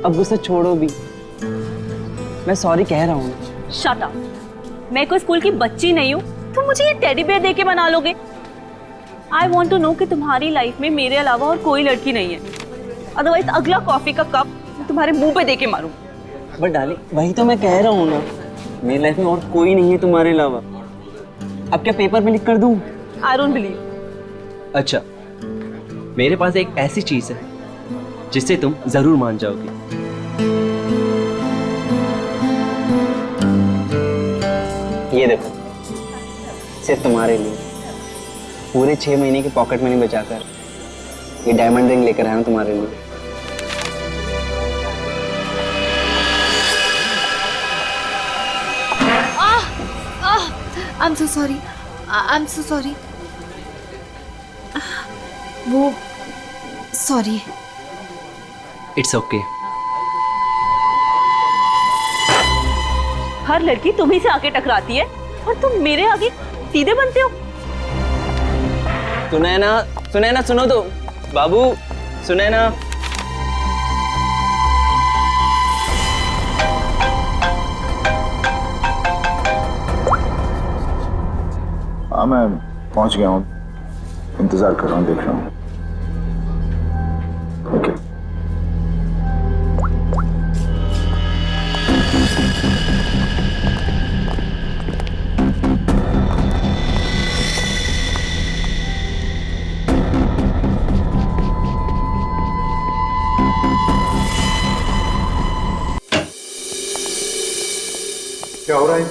अब गुस्सा छोड़ो भी, मैं सॉरी कह रहा हूँ। Shut up. मैं कोई स्कूल की बच्ची नहीं हूँ, तुम मुझे ये टेडी बेयर देके मना लोगे? आई वॉन्ट टू नो कि तुम्हारी लाइफ में मेरे अलावा और कोई लड़की नहीं है, अदरवाइज अगला कॉफी का कप मैं तुम्हारे मुंह पे देके मारूं। बट डार्लिंग वही तो मैं कह रहा हूँ ना, मेरी लाइफ में और कोई नहीं है तुम्हारे अलावा। अब क्या पेपर में लिख कर दूँ? I don't believe. अच्छा, मेरे पास एक ऐसी चीज है जिससे तुम जरूर मान जाओगी। ये देखो, सिर्फ तुम्हारे लिए पूरे 6 महीने की पॉकेट मनी बचाकर ये डायमंड रिंग लेकर आया हूं तुम्हारे लिए। I'm so sorry. I'm so sorry. वो सॉरी। It's okay. हर लड़की तुम्ही से आके टकराती है और तुम मेरे आगे सीधे बनते हो। सुनैना सुनो तो, बाबू सुनैना। हाँ मैं पहुंच गया हूँ, इंतजार कर रहा हूँ, देख रहा हूँ। ओके। क्या हो रहा है?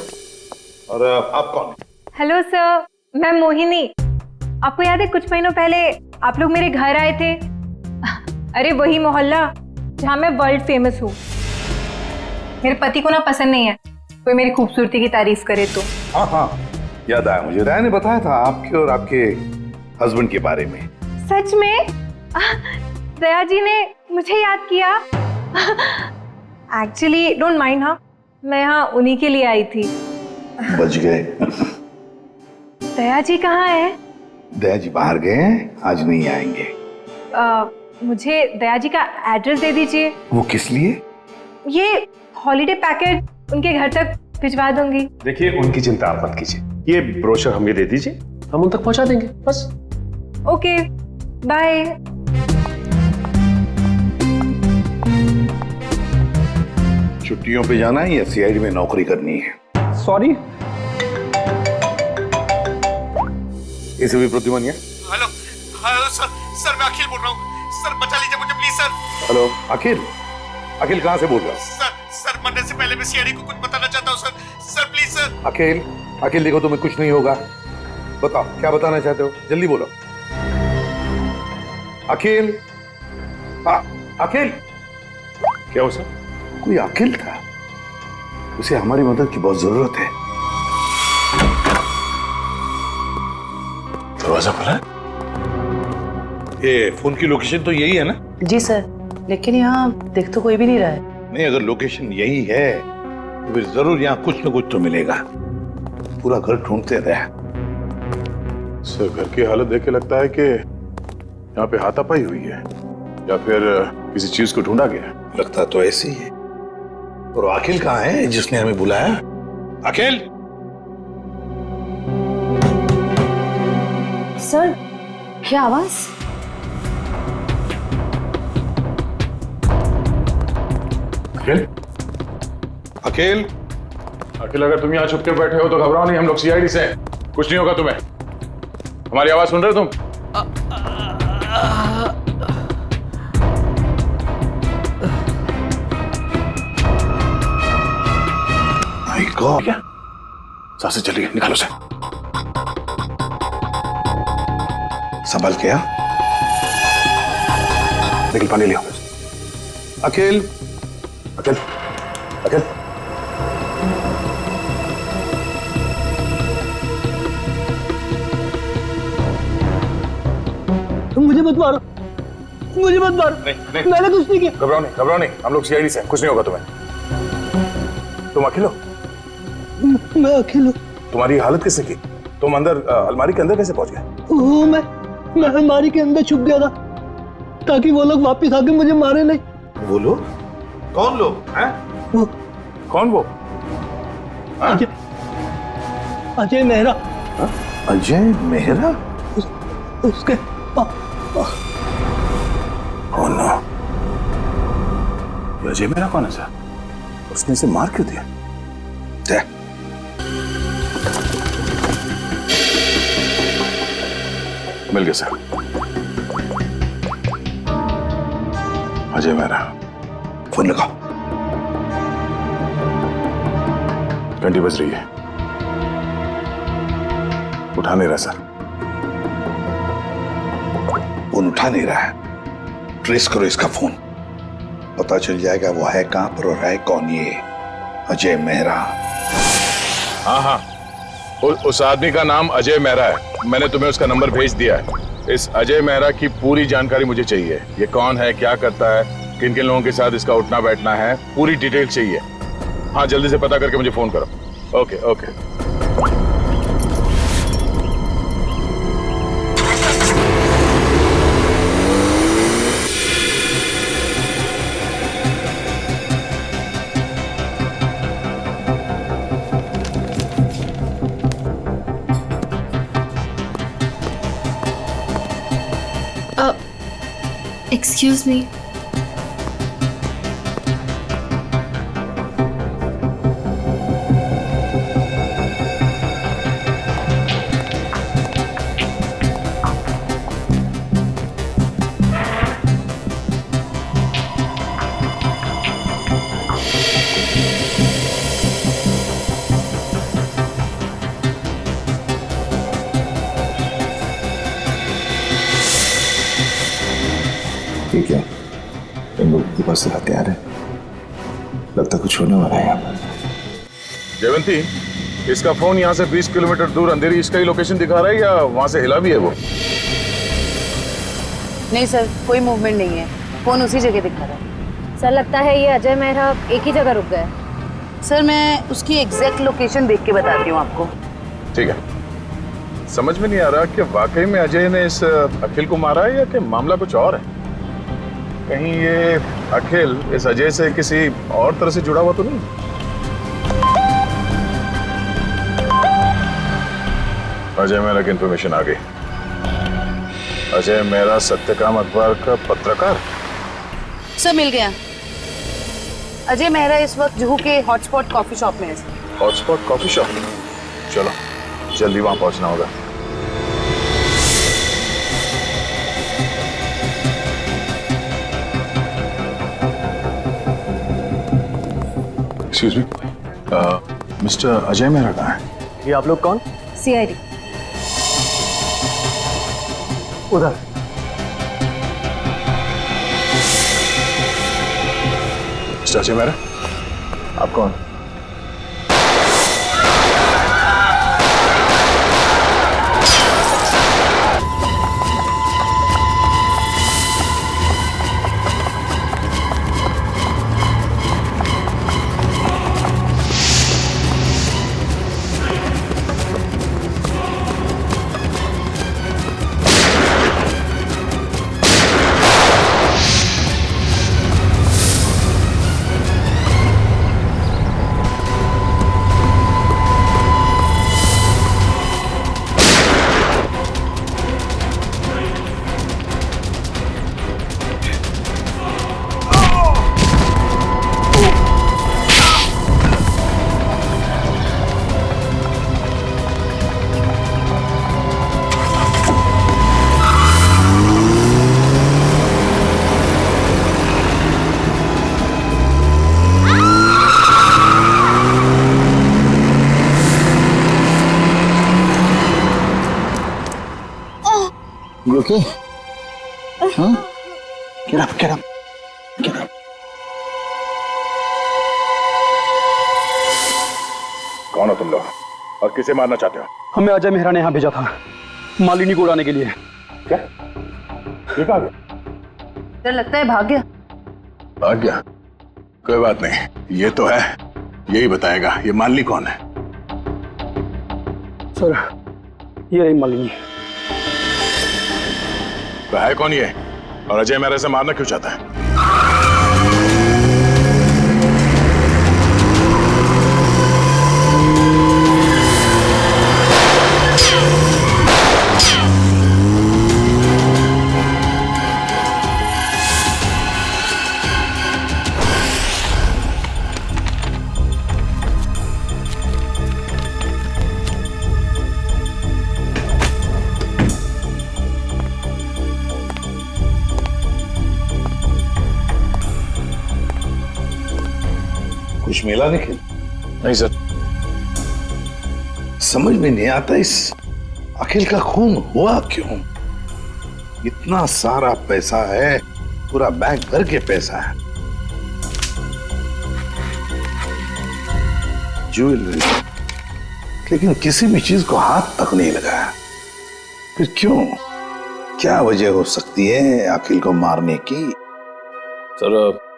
और आप कौन? हेलो सर, मैं मोहिनी। आपको याद है कुछ महीनों पहले आप लोग मेरे घर आए थे? अरे वही मोहल्ला जहाँ मैं वर्ल्ड फेमस हूँ। मेरे पति को ना पसंद नहीं है कोई मेरी खूबसूरती की तारीफ करे तो। हाँ हाँ, याद आया मुझे। राय ने बताया था आपके और आपके हस्बैंड के बारे में। सच में? दया जी ने मुझे याद किया। एक्चुअली डोंट माइंड, हाँ मैं यहाँ उन्हीं के लिए आई थी। बच गए। दया जी कहाँ है? दया जी बाहर गए हैं, आज नहीं आएंगे। मुझे दया जी का एड्रेस दे दीजिए। वो किस लिए? ये हॉलीडे पैकेट उनके घर तक भिजवा दूंगी। देखिए उनकी चिंता आप मत कीजिए, ये ब्रोशर हमें दे दीजिए, हम उन तक पहुंचा देंगे बस। Okay bye. छुट्टियों पे जाना है या सीआईडी में नौकरी करनी है? सॉरी। इसे भी प्रतिमान है। हेलो हेलो सर मैं अखिल बोल रहा हूँ सर, बचा लीजिए मुझे प्लीज सर। हेलो अखिल, अखिल कहाँ से बोल रहा हूँ? सर मरने से पहले मैं सीआईडी को कुछ बताना चाहता हूँ सर प्लीज सर। अखिल, अखिल देखो तुम्हें कुछ नहीं होगा, बताओ क्या बताना चाहते हो, जल्दी बोलो। अखिल, अखिल। क्या हो सर? कोई अखिल था, उसे हमारी मदद की बहुत जरूरत है। दरवाजा खुला है? ये फोन की लोकेशन तो यही है ना? जी सर, लेकिन यहाँ देख तो कोई भी नहीं रहा है। नहीं, अगर लोकेशन यही है तो फिर जरूर यहाँ कुछ न कुछ तो मिलेगा। पूरा घर ढूंढते रहे। सर घर की हालत देख के लगता है कि यहाँ पे हाथापाई हुई है या फिर किसी चीज को ढूंढा गया है। लगता तो ऐसे ही है। और अखिल कहाँ है जिसने हमें बुलाया? अखिल! सर क्या आवाज? अखिल? अखिल? अखिल अगर तुम यहाँ छुप के बैठे हो तो घबराओ नहीं, हम लोग सीआईडी से हैं, कुछ नहीं होगा तुम्हें। हमारी आवाज सुन रहे हो तुम? माय गॉड, क्या सांसें चली गई, निकालो से। संभल के, लेकिन पानी लियो। अखिल, अखिल, अखिल। मुझे मत मारो, मुझे मत मारो। नहीं, मैंने कुछ नहीं किया। घबराओ नहीं, हम लोग सीआईडी से हैं, कुछ नहीं होगा तुम्हें। तुम अखिल हो? मैं अखिल हूँ। तुम्हारी हालत किसने की? तुम अंदर अलमारी के अंदर कैसे पहुंच गए? मैं अलमारी के अंदर छुप गया था ताकि वो लोग वापस आके मुझे मारे नहीं। वो लोग? कौन लोग हैं? कौन वो? हाँ? अजय मेहरा। अजय मेहरा? उसके Oh no. ये अजय मेहरा कौन है सर? उसने इसे मार क्यों दिया? मिल गया सर। अजय मेहरा। फोन लगाओ। घंटी बज रही है, उठा नहीं रहा सर। फोन उठा नहीं रहा है। ट्रेस करो इसका फोन, पता चल जाएगा वो है कहां पर और है कौन ये अजय मेहरा। हाँ हाँ, उस आदमी का नाम अजय मेहरा है। मैंने तुम्हें उसका नंबर भेज दिया है। इस अजय मेहरा की पूरी जानकारी मुझे चाहिए। ये कौन है, क्या करता है, किन किन लोगों के साथ इसका उठना बैठना है, पूरी डिटेल चाहिए। हाँ, जल्दी से पता करके मुझे फोन करो। Okay okay. Excuse me. ठीक है, इन लोगों के पास हथियार है, लगता कुछ होने वाला है यहाँ पर। जयवंती, इसका फोन यहाँ से 20 किलोमीटर दूर अंधेरी इसका ही लोकेशन दिखा रहा है या वहां से हिला भी है वो? नहीं सर, कोई मूवमेंट नहीं है, फोन उसी जगह दिखा रहा है। सर लगता है ये अजय मेहरा एक ही जगह रुक गए। सर मैं उसकी एग्जैक्ट लोकेशन देख के बताती हूँ आपको। ठीक है। समझ में नहीं आ रहा कि वाकई में अजय ने इस अखिल को मारा है या कि मामला कुछ और है। कहीं ये अखिल इस अजय से किसी और तरह से जुड़ा हुआ तो नहीं? अजय मेहरा की इंफॉर्मेशन आ गई। अजय मेहरा सत्यकाम अखबार का पत्रकार। सर मिल गया। अजय मेहरा इस वक्त जुहू के हॉटस्पॉट कॉफी शॉप में है। हॉटस्पॉट कॉफी शॉप, चलो जल्दी वहां पहुंचना होगा। Excuse me, mister Ajay Mehra कहाँ है? ये आप लोग कौन? सीआईडी। उधर। मिस्टर अजय मेहरा, आप कौन? You okay? Huh? Get up, get up, get up. कौन हो तुम लोग और किसे मारना चाहते हो? हमें अजय मेहरा ने यहाँ भेजा था मालिनी को उड़ाने के लिए। क्या? ये कहाँ गया? सर लगता है भाग गया। भाग गया? कोई बात नहीं, ये तो है, यही बताएगा ये मालिनी कौन है। सर ये रही मालिनी। तो है कौन ये और अजय मेहरा से मारना क्यों चाहता है? कुछ मिला निखिल? नहीं सर। समझ में नहीं आता इस अखिल का खून हुआ क्यों? इतना सारा पैसा है, पूरा बैंक भर के पैसा है, ज्वेलरी, लेकिन किसी भी चीज को हाथ तक नहीं लगाया। फिर क्यों? क्या वजह हो सकती है अखिल को मारने की? सर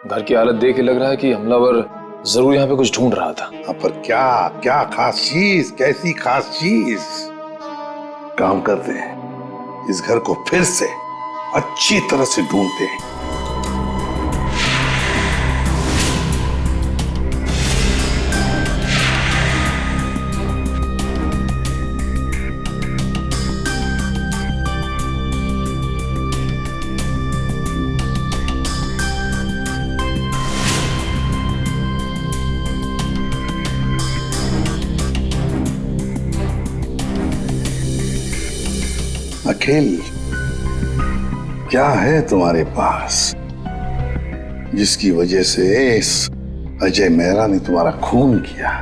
घर की हालत देख के लग रहा है कि हमलावर जरूर यहाँ पे कुछ ढूंढ रहा था। पर क्या क्या खास चीज, कैसी खास चीज? काम करते हैं, इस घर को फिर से अच्छी तरह से ढूंढते हैं। अखिल, क्या है तुम्हारे पास जिसकी वजह से इस अजय मेहरा ने तुम्हारा खून किया?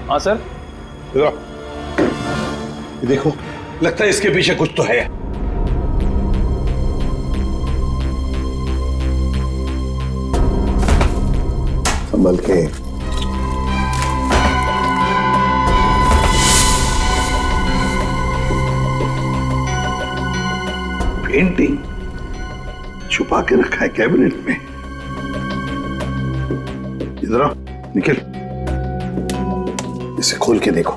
हाँ सर। ये देखो, लगता है इसके पीछे कुछ तो है। संभल के। पेंटिंग छुपा के रखा है कैबिनेट में। इधर आओ निखिल, इसे खोल के देखो।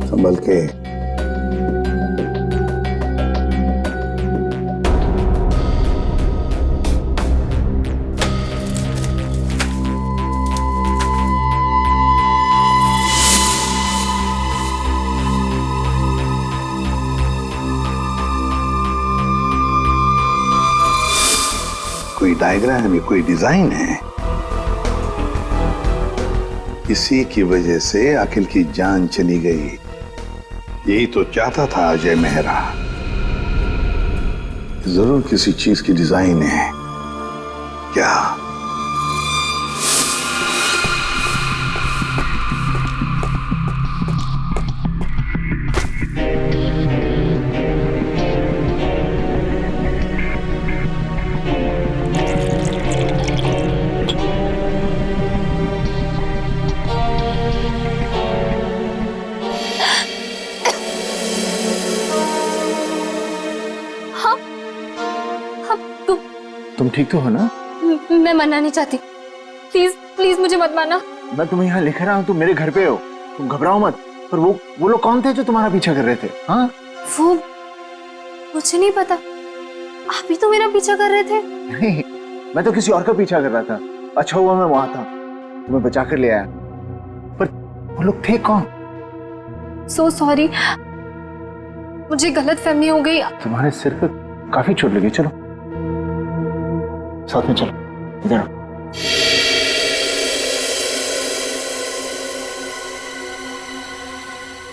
संभल के। कोई डायग्राम है, कोई डिजाइन है। इसी की वजह से अखिल की जान चली गई। यही तो चाहता था अजय मेहरा। जरूर किसी चीज की डिजाइन है। क्या? तुम ठीक तो हो ना? मैं मरना नहीं चाहती, प्लीज प्लीज मुझे मत मारना। मैं तुम्हें यहाँ लिख रहा हूँ, तुम मेरे घर पे हो, तुम घबराओ मत। पर वो लोग कौन थे जो तुम्हारा पीछा कर रहे थे? हाँ, वो मुझे नहीं पता, आप ही तो मेरा पीछा कर रहे थे। नहीं, मैं तो किसी और का पीछा कर रहा था। अच्छा हुआ मैं वहां था, तुम्हें बचा कर ले आया। पर वो लोग थे कौन? सो सॉरी, मुझे गलतफहमी हो गई। तुम्हारे सिर पे काफी चोट लगी। चलो साथ में चलो, इधर।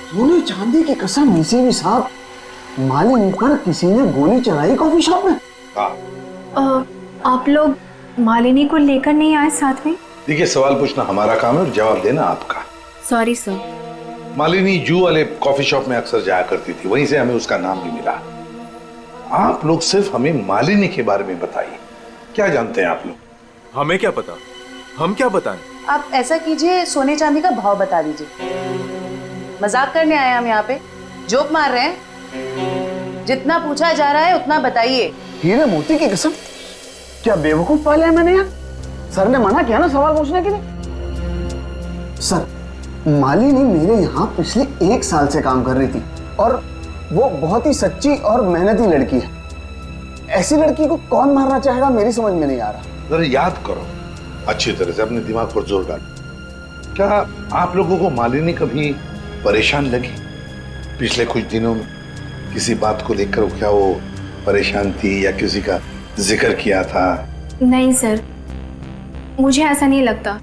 सोने चांदी की कसम, इसी भी साहब, मालिनी पर किसी ने गोली चलाई कॉफी शॉप में। आप लोग मालिनी को लेकर नहीं आए साथ में? देखिए, सवाल पूछना हमारा काम है और जवाब देना आपका। Sorry sir. मालिनी जू वाले कॉफी शॉप में अक्सर जाया करती थी, वहीं से हमें उसका नाम भी मिला। आप लोग सिर्फ हमें मालिनी के बारे में बताइए, क्या जानते हैं आप लोग? हमें क्या पता, हम क्या बताएं? आप ऐसा कीजिए, सोने चांदी का भाव बता दीजिए। मजाक करने आए हम यहाँ पे, जोक मार रहे हैं? जितना पूछा जा रहा है उतना बताइए। हीरे मोती की कसम, क्या बेवकूफ पाला है मैंने यार? सर ने मना किया ना सवाल पूछने के लिए। सर, मालिनी मेरे यहाँ पिछले 1 साल से काम कर रही थी और वो बहुत ही सच्ची और मेहनती लड़की है। ऐसी लड़की को कौन मारना चाहेगा, मेरी समझ में नहीं आ रहा। जरा याद करो अच्छी तरह से, अपने दिमाग पर जोर डालो। क्या आप लोगों को मालिनी कभी परेशान लगी पिछले कुछ दिनों में? किसी बात को लेकर क्या वो परेशान थी या किसी का जिक्र किया था? नहीं सर, मुझे ऐसा नहीं लगता।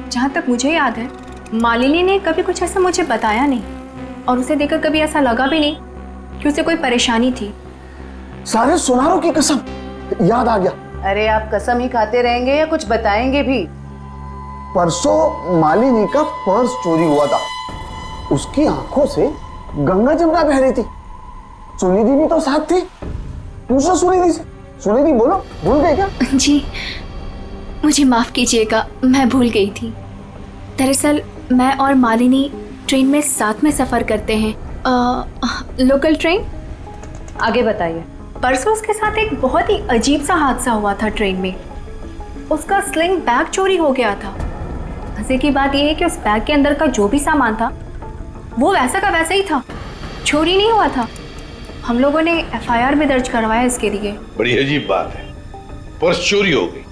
जहाँ तक मुझे याद है, मालिनी ने कभी कुछ ऐसा मुझे बताया नहीं और उसे देखकर कभी ऐसा लगा भी नहीं कि उसे कोई परेशानी थी। सारे सुनारों की कसम, याद आ गया। अरे आप कसम ही खाते रहेंगे या कुछ बताएंगे भी? परसों मालिनी का पर्स चोरी हुआ था। उसकी आंखों से गंगा जमुना बह रही थी। सुनिधि भी तो साथ थी। पूछो सुनिधि से। सुनिधि बोलो, भूल गए क्या? जी मुझे माफ कीजिएगा, मैं भूल गई थी। दरअसल मैं और मालिनी ट्रेन में साथ में सफर करते हैं, लोकल ट्रेन। आगे बताइए। परसों उसके साथ एक बहुत ही अजीब सा हादसा हुआ था ट्रेन में। उसका स्लिंग बैग चोरी हो गया था। मजे की बात यह है कि उस बैग के अंदर का जो भी सामान था वो वैसा का वैसा ही था, चोरी नहीं हुआ था। हम लोगों ने FIR भी दर्ज करवाया इसके लिए। बड़ी अजीब बात है, पर्स चोरी हो गई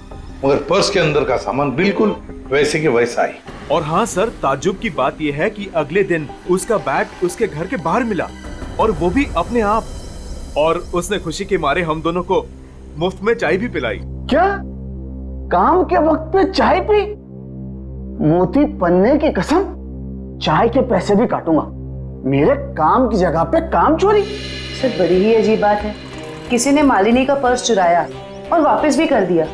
मगर पर्स के अंदर का सामान बिल्कुल वैसे के वैसा ही। और हाँ सर, ताज्जुब की बात यह है कि अगले दिन उसका बैग उसके घर के बाहर मिला और वो भी अपने आप। और उसने खुशी के मारे हम दोनों को मुफ्त में चाय भी पिलाई। क्या? काम के वक्त पे चाय पी? मोती पन्ने की कसम, चाय के पैसे भी काटूंगा। मेरे काम की जगह पे काम चोरी? सर बड़ी ही अजीब बात है। किसी ने मालिनी का पर्स चुराया और वापस भी कर दिया।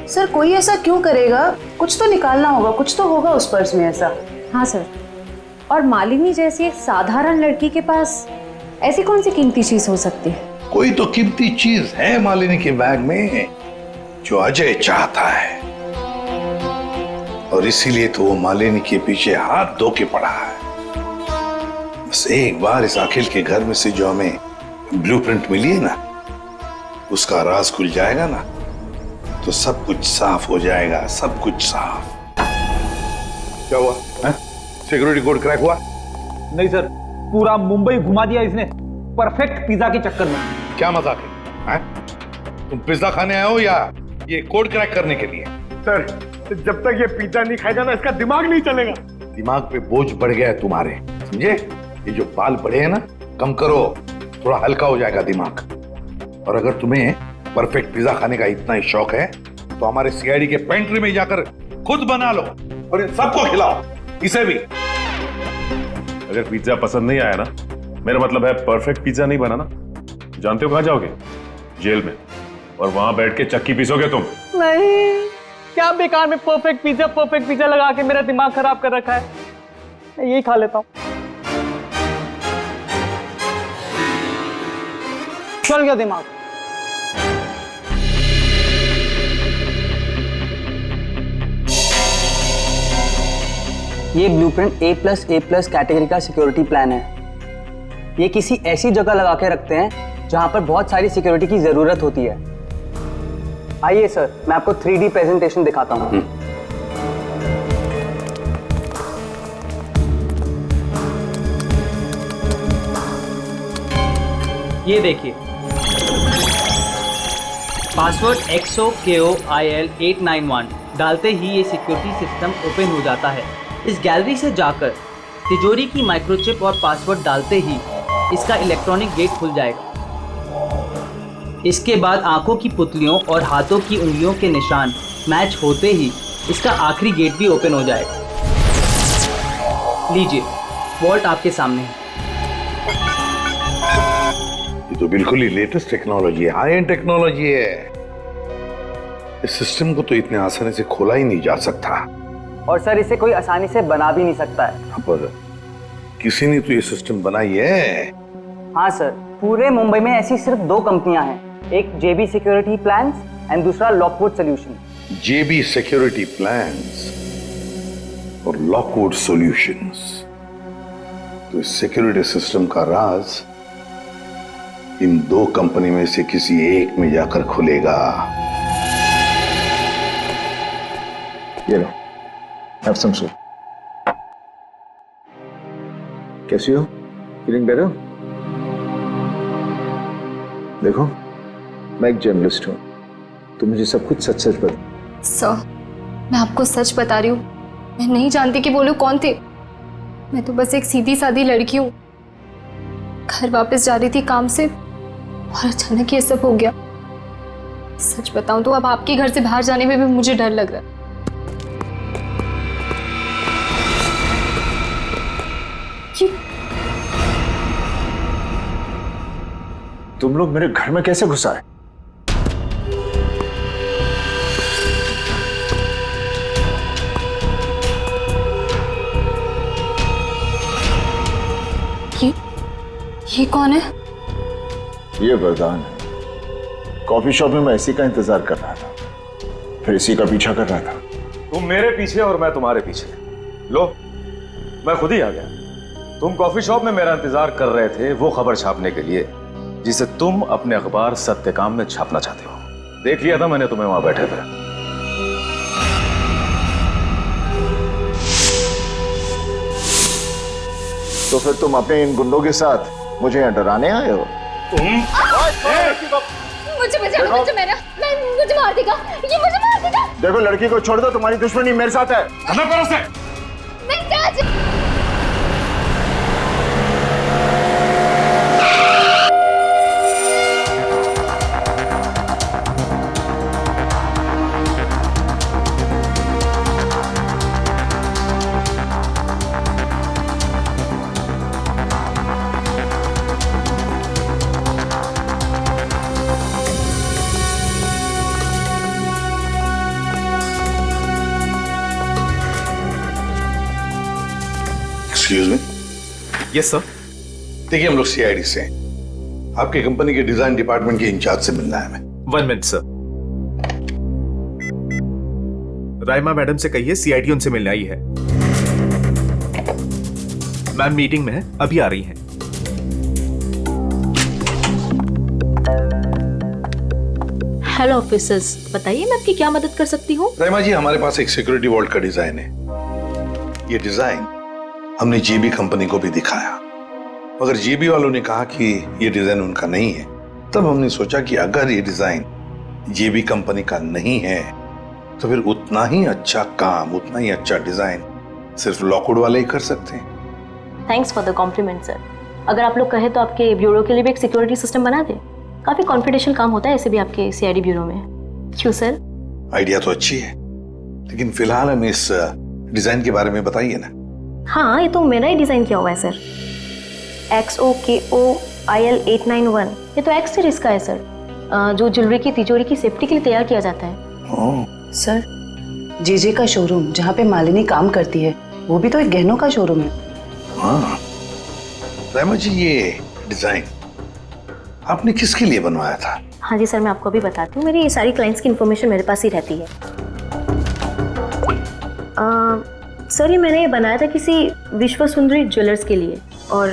सर कोई ऐसा क्यों करेगा? कुछ तो निकालना होगा, कुछ तो होगा उस पर्स में ऐसा। हाँ सर, और मालिनी जैसी एक साधारण लड़की के पास ऐसी कौन सी कीमती चीज हो सकती है? कोई तो कीमती चीज है मालिनी के बैग में जो अजय चाहता है और इसीलिए तो वो मालिनी के पीछे हाथ धो के पड़ा है। बस एक बार इस अखिल के घर में से जो हमें ब्लूप्रिंट मिली है ना, उसका राज खुल जाएगा ना, तो सब कुछ साफ हो जाएगा, सब कुछ साफ। क्या हुआ? सिक्योरिटी कोड क्रैक हुआ? नहीं सर, पूरा मुंबई घुमा दिया इसने परफेक्ट पिज्जा के चक्कर में। क्या मजाक है? तुम पिज्जा खाने आए हो या ये कोड क्रैक करने के लिए? सर जब तक ये पिज्जा नहीं खाएगा ना, इसका दिमाग नहीं चलेगा। दिमाग पे बोझ बढ़ गया है तुम्हारे, समझे? ये जो बाल बढ़े हैं ना, कम करो, थोड़ा हल्का हो जाएगा दिमाग। और अगर तुम्हें परफेक्ट पिज्जा खाने का इतना ही शौक है तो हमारे CID के पेंट्री में जाकर खुद बना लो और इन सबको खिलाओ, इसे भी। अगर पिज्जा पसंद नहीं आया ना, मेरा मतलब है परफेक्ट पिज्जा नहीं बना ना, जानते हो कहां जाओगे? जेल में। और वहां बैठ के चक्की पीसोगे तुम। नहीं, क्या बेकार में परफेक्ट पिज्जा लगा के मेरा दिमाग खराब कर रखा है। मैं यही खा लेता हूँ। चल गया दिमाग। ये ब्लूप्रिंट A+A+ कैटेगरी का सिक्योरिटी प्लान है। ये किसी ऐसी जगह लगा के रखते हैं जहां पर बहुत सारी सिक्योरिटी की जरूरत होती है। आइए सर, मैं आपको 3D प्रेजेंटेशन दिखाता हूं। ये देखिए, पासवर्ड XOKOIL891 डालते ही ये सिक्योरिटी सिस्टम ओपन हो जाता है। इस गैलरी से जाकर तिजोरी की माइक्रोचिप और पासवर्ड डालते ही इसका इलेक्ट्रॉनिक गेट खुल जाएगा। इसके बाद आंखों की पुतलियों और हाथों की उंगलियों के निशान मैच होते ही इसका आखिरी गेट भी ओपन हो जाएगा। लीजिए, वॉल्ट आपके सामने है। ये तो बिल्कुल ही लेटेस्ट टेक्नोलॉजी है, हाई एंड टेक्नोलॉजी है। इस सिस्टम को तो इतने आसानी से खोला ही नहीं जा सकता। और सर, इसे कोई आसानी से बना भी नहीं सकता है। पर किसी ने तो ये सिस्टम बनाई है। हाँ सर, पूरे मुंबई में ऐसी सिर्फ 2 कंपनियां हैं, एक JB सिक्योरिटी प्लान्स एंड दूसरा Lockwood solution. JB security plans और लॉकवुड सॉल्यूशंस। तो इस सिक्योरिटी सिस्टम का राज इन 2 कंपनी में से किसी एक में जाकर खुलेगा। ये लो, have some soup. कैसी हो? Feeling better? देखो, मैं एक जर्नलिस्ट हूँ, तो मुझे सब कुछ सच सच बता। सर, मैं आपको सच बता रही हूँ, मैं नहीं जानती कि वो लोग कौन थे। मैं तो बस एक सीधी सादी लड़की हूँ, घर वापस जा रही थी काम से और अचानक ये सब हो गया। सच बताऊं तो अब आपके घर से बाहर जाने में भी मुझे डर लग रहा है। तुम लोग मेरे घर में कैसे घुस आए? ये कौन है? ये वरदान है। कॉफी शॉप में मैं इसी का इंतजार कर रहा था, फिर इसी का पीछा कर रहा था। तुम मेरे पीछे और मैं तुम्हारे पीछे। लो, मैं खुद ही आ गया। तुम कॉफी शॉप में मेरा इंतजार कर रहे थे वो खबर छापने के लिए जिसे तुम अपने अखबार सत्यकाम में छापना चाहते हो। देख लिया था मैंने तुम्हें वहां बैठे थे। तो फिर तुम अपने इन गुंडों के साथ मुझे यहाँ डराने आए हो? मुझे बचाओ, मुझे मार देगा, ये मुझे मार देगा। देखो, लड़की को छोड़ दो, तुम्हारी दुश्मनी मेरे साथ है। मैं क्या एक्सक्यूज मी। Yes sir. देखिए, हम लोग सीआईडी से हैं। आपकी कंपनी के डिजाइन डिपार्टमेंट के इंचार्ज से मिलना है हमें। 1 मिनट सर। राइमा मैडम से कहिए सीआईडी उनसे मिलने आई है। मैम मीटिंग में है, अभी आ रही हैं। हेलो ऑफिसर्स, बताइए मैं आपकी क्या मदद कर सकती हूँ? राइमा जी, हमारे पास एक सिक्योरिटी वॉल्ट का डिजाइन है। ये डिजाइन हमने जीबी कंपनी को भी दिखाया, मगर जीबी वालों ने कहा कि ये डिजाइन उनका नहीं है। तब हमने सोचा कि अगर ये डिजाइन जीबी कंपनी का नहीं है तो फिर उतना ही अच्छा काम, उतना ही अच्छा डिजाइन सिर्फ लॉकवुड वाले ही कर सकते हैं। Thanks for the compliment sir. अगर आप लोग कहे तो आपके ब्यूरो के लिए भी एक सिक्योरिटी सिस्टम बना दें। काफी कॉन्फिडेंशियल काम होता है ऐसे भी आपके सीआईडी ब्यूरो में। क्यों सर? आइडिया तो अच्छी है, लेकिन फिलहाल हमें इस डिजाइन के बारे में बताइए ना। हाँ, ये तो मैंने ही डिजाइन किया हुआ है सर। XOKOIL891, ये तो एक्स सीरीज का है सर, जो ज्वेलरी की तिजोरी की सेफ्टी के लिए तैयार किया जाता है। सर, जेजे का शोरूम जहाँ पे मालिनी काम करती है, वो भी तो एक गहनों का शोरूम है। हाँ राइमा जी, ये डिजाइन आपने किसके लिए बनवाया था? हाँ जी सर, मैं आपको अभी बताती हूँ। मेरी ये सारी क्लाइंट्स की इन्फॉर्मेशन मेरे पास ही रहती है। सर, ये मैंने बनाया था किसी विश्व सुंदरी ज्वेलर्स के लिए, और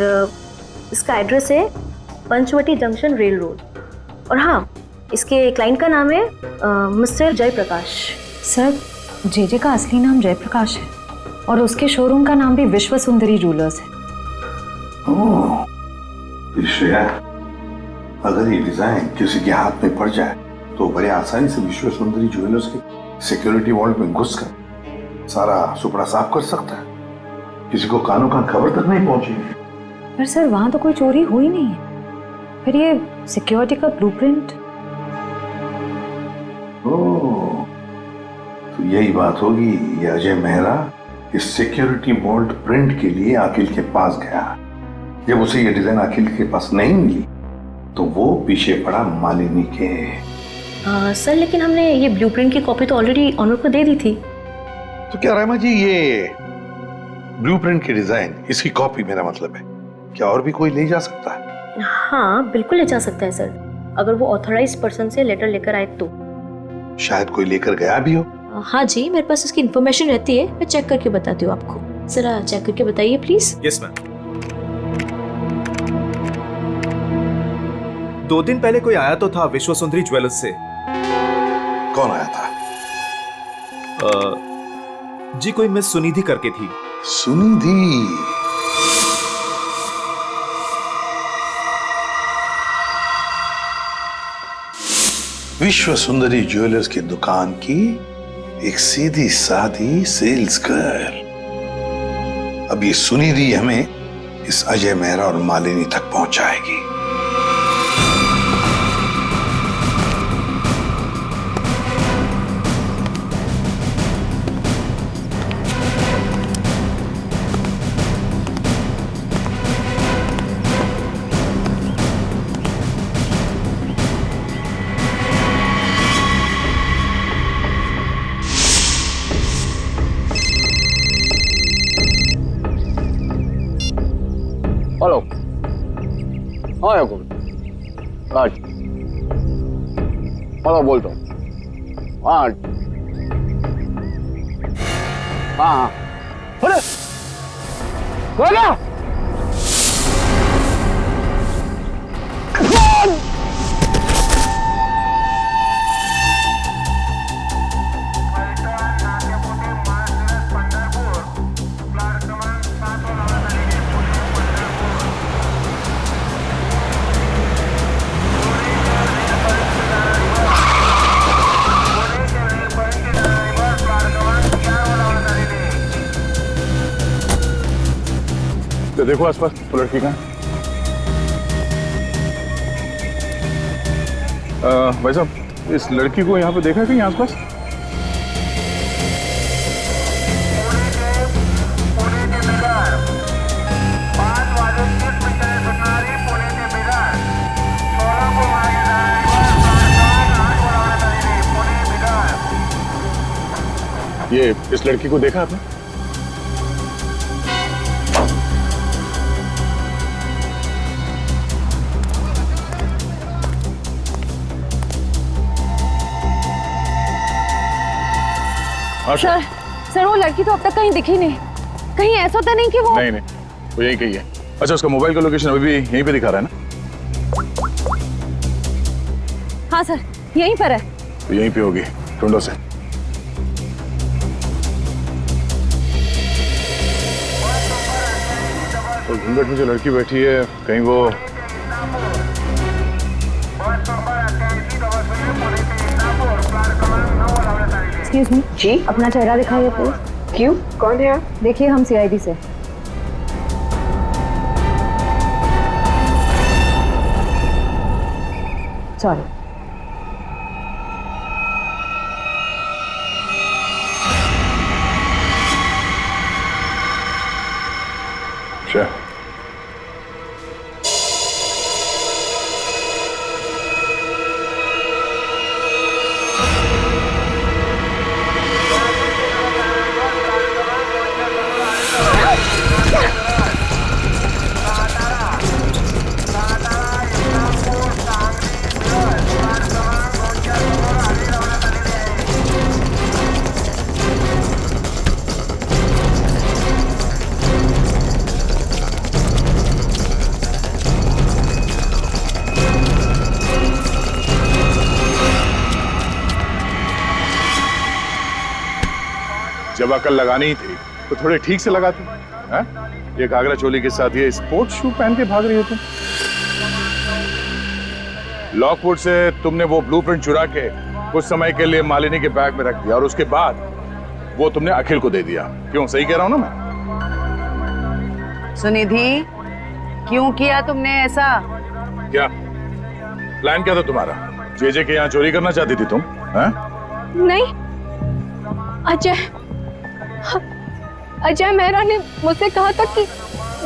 इसका एड्रेस है पंचवटी जंक्शन रेल रोड। और हाँ, इसके क्लाइंट का नाम है मिस्टर जयप्रकाश। सर, जेजे का असली नाम जयप्रकाश है और उसके शोरूम का नाम भी विश्व सुंदरी ज्वेलर्स है। ओह, श्रेया, अगर ये डिजाइन किसी के हाथ में पड़ जाए तो बड़े आसानी से विश्व सुंदरी ज्वेलर्स के सिक्योरिटी वॉल्ट में घुसकर सारा सुपड़ा साफ कर सकता है। किसी को कानों कान खबर तक नहीं पहुंचेगी। पर सर, वहां तो कोई चोरी हुई नहीं है। फिर ये सिक्योरिटी का ब्लूप्रिंट। ओह, तो यही बात होगी। ये अजय मेहरा इस सिक्योरिटी वॉल्ट प्रिंट के लिए अखिल के पास गया। जब उसे ये डिजाइन अखिल के पास नहीं मिली तो वो पीछे पड़ा मालिनी के। सर, लेकिन हमने ये ब्लूप्रिंट की कॉपी तो ऑलरेडी ऑनर को दे दी थी। तो क्या राइमा जी, ये ब्लूप्रिंट की डिजाइन, इसकी कॉपी मेरा मतलब है, क्या और भी कोई ले जा सकता है? हाँ, बिल्कुल ले जा सकता है सर, अगर वो ऑथराइज्ड पर्सन से लेटर लेकर आए तो। शायद कोई लेकर गया भी हो। हाँ जी, मेरे पास इसकी इन्फॉर्मेशन रहती है, मैं चेक करके बताती हूँ आपको। जरा चेक करके बताइए प्लीज। Yes ma'am. 2 दिन पहले कोई आया तो था विश्व सुंदरी ज्वेलर्स से। कौन आया था? जी कोई मिस सुनिधि करके थी। सुनिधि? विश्व सुंदरी ज्वेलर्स की दुकान की एक सीधी सादी सेल्स गर्ल। अब ये सुनिधि हमें इस अजय मेहरा और मालिनी तक पहुंचाएगी। हेलो। हाँ याकूब। आज हेलो बोलता हूँ। आज हाँ अरे बोला तो देखो आसपास वो लड़की कहाँ? भाई साहब इस लड़की को यहाँ पे देखा है कहीं आसपास? ये इस लड़की को देखा आपने? सर वो लड़की तो अब तक कहीं दिखी नहीं। कहीं ऐसा तो नहीं कि वो नहीं वो यहीं कहीं है। अच्छा उसका मोबाइल का लोकेशन अभी भी यहीं पे दिखा रहा है ना? हाँ सर यहीं पर है। तो यहीं पे होगी, ढूंढो से। तो घूंघट में जो लड़की बैठी है कहीं वो एक्सक्यूज मी जी, अपना चेहरा दिखाइए प्लीज। क्यों, कौन है आप? देखिए हम सीआईडी से। सॉरी। अच्छा जब अकल लगानी ही थी तो थोड़े ठीक से लगाते हैं। ये घाघरा चोली के साथ ये स्पोर्ट्स शू पहन के भाग रही हो तुम। लॉकवुड से तुमने वो ब्लूप्रिंट चुरा के कुछ समय के लिए मालिनी के बैग में रख दिया और उसके बाद वो तुमने अखिल को दे दिया। क्यों, सही कह रहा हूं ना मैं? सुनिधि क्यों किया तुमने ऐसा? क्या प्लान क्या था तुम्हारा? जेजे के यहाँ चोरी करना चाहती थी तुम? नहीं, अजय मेहरा ने मुझसे कहा था कि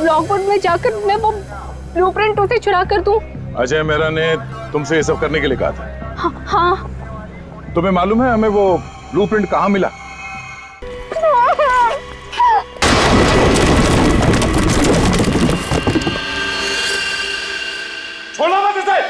लॉकवुड में जाकर मैं वो ब्लूप्रिंट उसे चुरा कर दूं। अजय मेहरा ने तुमसे ये सब करने के लिए कहा था? हाँ। तुम्हें मालूम है हमें वो ब्लूप्रिंट कहाँ मिला? छोड़ो मत इसे!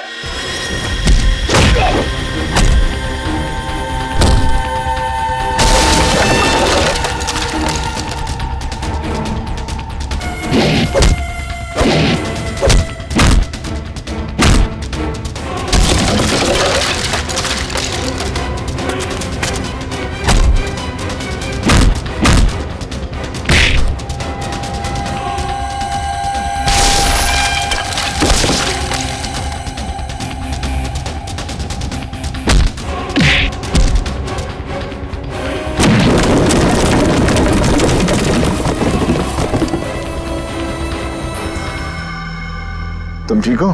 तुम ठीक हो?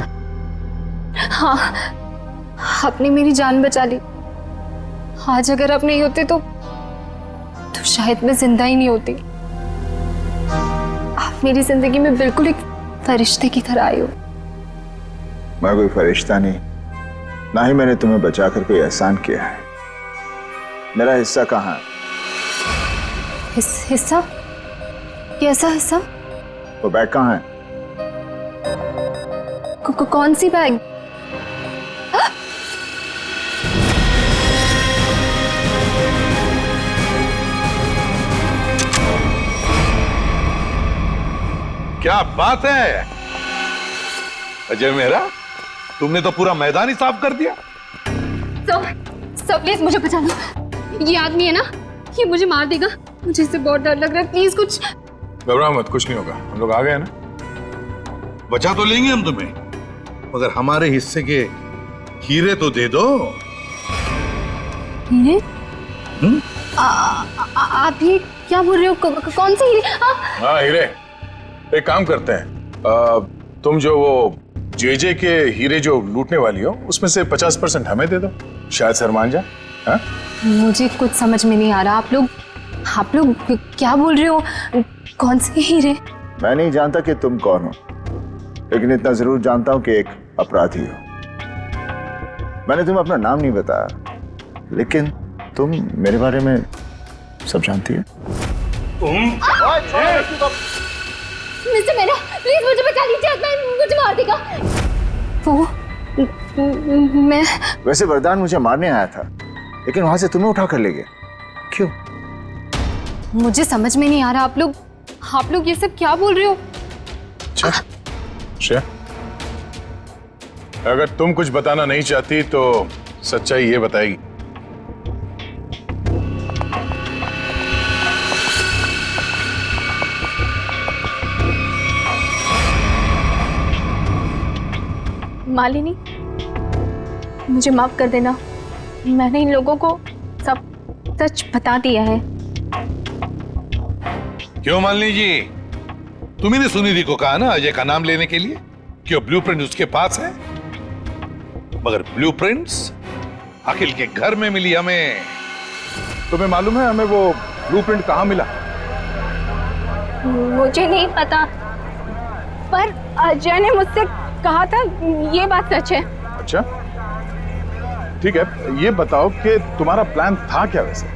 हाँ, आपने मेरी जान बचा ली। आज अगर आप नहीं होते तो शायद मैं जिंदा ही नहीं होती। आप मेरी जिंदगी में बिल्कुल एक फरिश्ते की तरह आए हो। मैं कोई फरिश्ता नहीं, ना ही मैंने तुम्हें बचाकर कोई एहसान किया है। मेरा हिस्सा कहाँ है? हिस्सा? कैसा हिस्सा? वो बैग कहाँ है? कौन सी बैग? क्या बात है अजय मेहरा, तुमने तो पूरा मैदान ही साफ कर दिया। सब प्लीज मुझे बचा लो। ये आदमी है ना, ये मुझे मार देगा। मुझे इससे बहुत डर लग रहा है। प्लीज कुछ। घबराओ मत, कुछ नहीं होगा। हम लोग आ गए ना। बचा तो लेंगे हम तुम्हें, मगर हमारे हिस्से के हीरे तो दे दो। हीरे? आप ये क्या बोल रहे हो? कौन से हीरे? हाँ हीरे। एक काम करते हैं, तुम जो वो जेजे के हीरे जो लूटने वाली हो उसमें से 50% हमें दे दो, शायद सर मान जाए। हाँ? मुझे कुछ समझ में नहीं आ रहा। आप लोग क्या बोल रहे हो? कौन से हीरे? मैं नहीं जानता कि तुम कौन हो, लेकिन इतना जरूर जानता हूं कि एक अपराधी हो। मैंने तुम्हें अपना नाम नहीं बताया, लेकिन तुम मेरे बारे में सब जानती हो। मिस्टर मेरा, प्लीज मुझे बचा लीजिए। मुझे मार देगा वो। मैं वैसे वरदान मुझे मारने आया था, लेकिन वहां से तुम्हें उठा कर ले गया। क्यों? मुझे समझ में नहीं आ रहा। आप लोग ये सब क्या बोल रहे हो? श्रेया, अगर तुम कुछ बताना नहीं चाहती तो सच्चाई ये बताएगी। मालिनी, मुझे माफ कर देना। मैंने इन लोगों को सब सच बता दिया है। क्यों मालिनी जी, तुम्ही ने सुनिधि को कहा ना अजय का नाम लेने के लिए, क्यों ब्लूप्रिंट उसके पास है। मगर ब्लूप्रिंट्स अखिल के घर में मिली हमें। तुम्हें मालूम है हमें वो ब्लूप्रिंट कहाँ मिला? मुझे नहीं पता, पर अजय ने मुझसे कहा था। ये बात सच है। अच्छा ठीक है, ये बताओ कि तुम्हारा प्लान था क्या वैसे?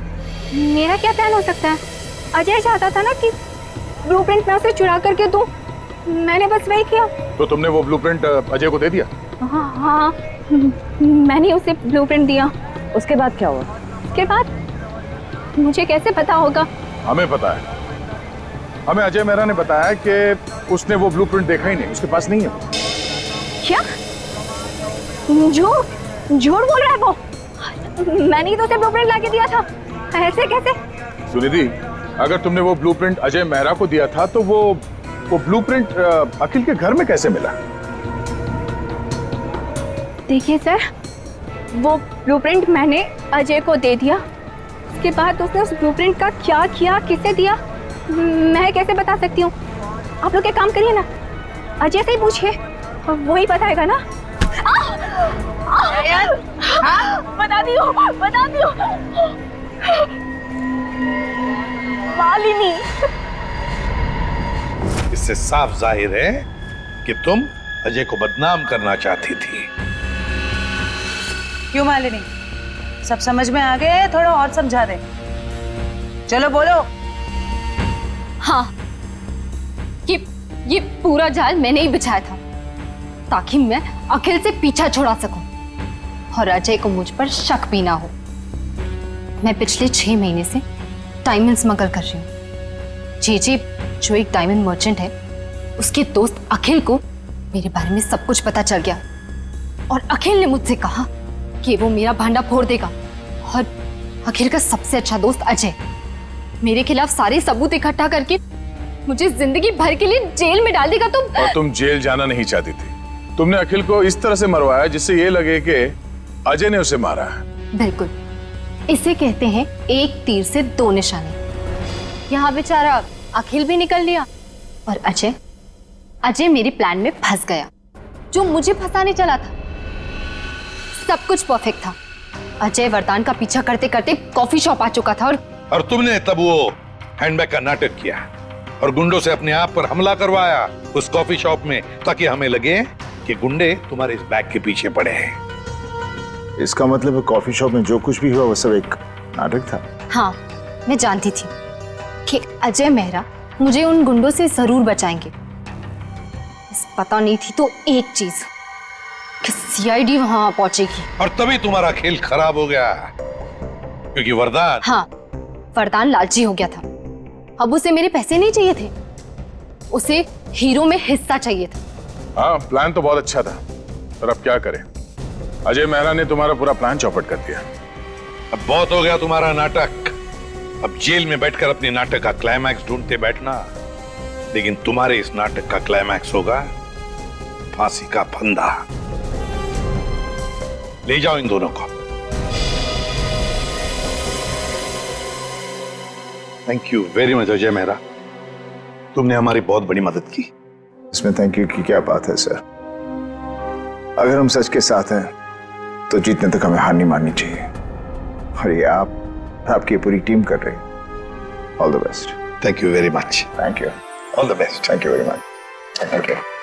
मेरा क्या प्लान हो सकता है? अजय चाहता था ना कि ब्लूप्रिंट मैं उसे चुरा करके दूं। मैंने बस वही किया। तो तुमने वो ब्लूप्रिंट अजय को दे दिया? हाँ, मैंने उसे ब्लूप्रिंट दिया। उसके बाद क्या हुआ? उसके बाद मुझे कैसे पता होगा? हमें पता है। हमें अजय मेहरा ने बताया कि उसने वो ब्लूप्रिंट देखा ही नहीं, उसके पास नहीं है। क्या? झूठ बोल रहा है वो। मैंने ही तो उसे ब्लूप्रिंट लाके दिया था। ऐसे कैसे? सुनिधि, अगर तुमने वो ब्लूप्रिंट अजय मेहरा को दिया था तो वो ब्लूप्रिंट अखिल के घर में कैसे मिला? देखिए सर, वो ब्लूप्रिंट मैंने अजय को दे दिया। उसके बाद उसने उस ब्लूप्रिंट का क्या किया, किसे दिया, मैं कैसे बता सकती हूँ? आप लोग एक काम करिए ना, अजय से ही पूछिए, वही बताएगा ना। बता दियो। मालिनी, इससे साफ जाहिर है कि तुम अजय को बदनाम करना चाहती थी। क्यों मालिनी, सब समझ में आ गए? थोड़ा और समझा दे। चलो बोलो। हाँ, ये पूरा जाल मैंने ही बिछाया था ताकि मैं अखिल से पीछा छुड़ा सकूं और अजय को मुझ पर शक भी ना हो। मैं पिछले 6 महीने से डायमंड स्मगल कर रही हूँ। जेजे जो एक डायमंड मर्चेंट है, उसके दोस्त अखिल को मेरे बारे में सब कुछ पता चल गया और अखिल ने मुझसे कहा कि वो मेरा भांडा फोड़ देगा। और अखिल का सबसे अच्छा दोस्त अजय मेरे खिलाफ सारे सबूत इकट्ठा करके मुझे जिंदगी भर के लिए जेल में डाल देगा। और तुम जेल जाना नहीं चाहती थी। तुमने अखिल को इस तरह से मरवाया जिससे ये लगे कि अजय ने उसे मारा है। बिल्कुल, इसे कहते हैं एक तीर से 2 निशाने। यहाँ बेचारा अखिल भी निकल लिया और अजय मेरे प्लान में फंस गया। जो मुझे फंसाने चला था। सब कुछ परफेक्ट था। अजय वरदान का पीछा करते करते कॉफी शॉप आ चुका था और तुमने तब वो हैंडबैग का नाटक किया और गुंडों से अपने आप पर हमला करवाया उस कॉफी शॉप में, ताकि हमें लगे कि गुंडे तुम्हारे इस बैग के पीछे पड़े हैं। इसका मतलब कॉफी शॉप में जो कुछ भी हुआ वो सब एक नाटक था। हाँ, मैं जानती थी कि अजय मेहरा मुझे उन गुंडों से जरूर बचाएंगे। बस पता नहीं थी तो एक चीज कि सीआईडी वहां पहुंचेगी। और तभी तुम्हारा खेल खराब हो गया, क्योंकि वरदान, हाँ, वरदान लालची हो गया था। अब उसे मेरे पैसे नहीं चाहिए थे, उसे हीरो में हिस्सा चाहिए था। हाँ, प्लान तो बहुत अच्छा था, पर अब क्या करें? अजय मेहरा ने तुम्हारा पूरा प्लान चौपट कर दिया। अब बहुत हो गया तुम्हारा नाटक। अब जेल में बैठकर अपने नाटक का क्लाइमैक्स ढूंढते बैठना, लेकिन तुम्हारे इस नाटक का क्लाइमैक्स होगा फांसी का फंदा। ले जाओ इन दोनों को। Thank you very much Ajay Mehra, तुमने हमारी बहुत बड़ी मदद की। इसमें थैंक यू की क्या बात है सर? अगर हम सच के साथ हैं तो जीतने तक हमें हार नहीं माननी चाहिए, और ये आपकी पूरी टीम कर रही है। All the best. Thank you very much. Thank you. All the best. Thank you very much. Thank you.